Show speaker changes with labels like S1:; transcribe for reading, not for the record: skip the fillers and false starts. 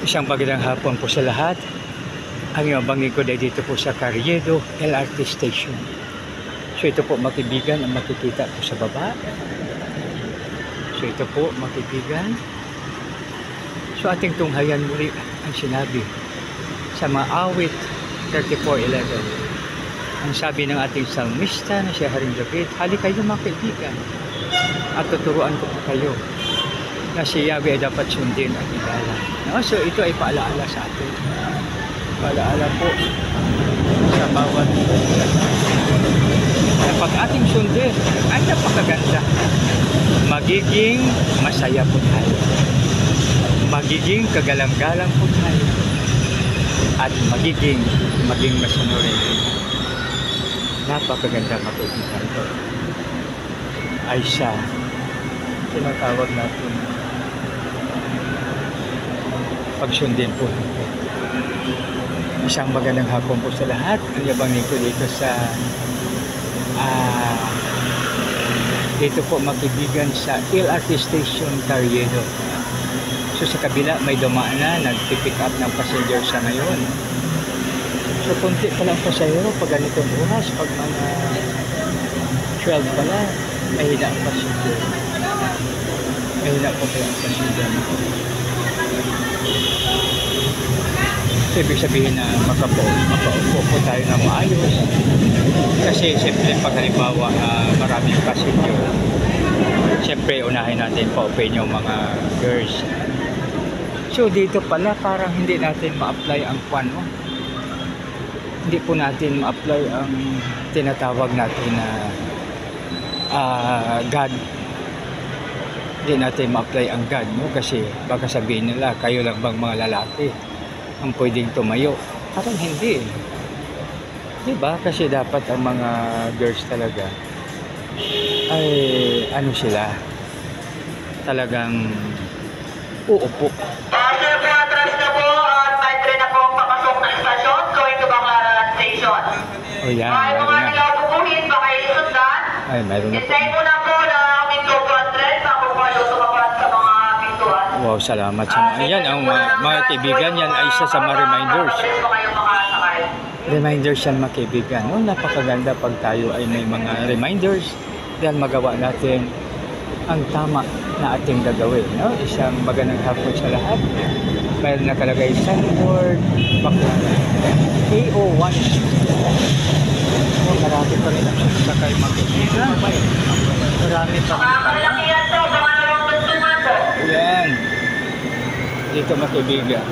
S1: Isang magandang hapon po sa lahat. Ang iyong bangin ko dito po sa Carriedo LRT Station. So ito po makibigan ang makikita po sa baba. So ito po makibigan. So ating tunghayan muli ang sinabi sa mga awit 34:11. Ang sabi ng ating salmista na si Haring David, hali kayo mga kaibigan at tuturuan ko po kayo na si Yahweh ay dapat sundin at igalang. No? So ito ay paalaala sa atin. Paalaala po sa bawat na pag ating sundin ay napakaganda. Magiging masaya po tayo. Magiging kagalang-galang po tayo. At maging masunurin. Napakaganda kapag ito ay siya tinatawag natin pagsundin po. Isang magandang hapon po sa lahat. Ang yabangin ko dito sa dito po makibigan sa LRT Station Carriedo. So sa kabila may dumaan na nagpipick up ng passenger sa ngayon. So konti pa lang pasahero pag ganitong oras, pag mga 12 pala mahina ang passenger. Mahina po kaya ang passenger. So, ibig sabihin na makaupo po tayo na maayos. Kasi siyempre pag halimbawa maraming passenger, siyempre unahin natin pa-open yung mga girls. So dito pala parang hindi natin ma-apply ang no? Hindi po natin ma-apply ang tinatawag natin na God. Hindi natin ma-apply ang God, no? Kasi baka sabihin nila, kayo lang bang mga lalaki ang pwedeng tumayo? Parang hindi. Diba? Kasi dapat ang mga girls talaga ay ano sila? Talagang uupo.
S2: Sir, atras na po at may train na po papasok ng stasyon going to Baclaran Station.
S1: O yan,
S2: Ay,
S1: meron
S2: mga
S1: na.
S2: nilabukuhin, baka isundan.
S1: Ay, meron na po.
S2: Isay mo na po na Minto 200 bago po kayo tumapat sa mga pintuan.
S1: Wow, salamat sa mga. Yan, ang mga kaibigan, yan ay isa sa mga reminders. Reminders yan mga kaibigan. No? Napakaganda pag tayo ay may mga reminders dahil magawa natin ang tama na ating gagawin. No? Isang magandang hapon sa lahat. Mayroon nakalagay Sanford, Baclaran. AO1. Marami pa rin ang sasakay mga kaibigan. Marami pa rin.
S2: Makakalakihan to, baka naman gusto mo to.
S1: Yan. Dito mga kaibigan.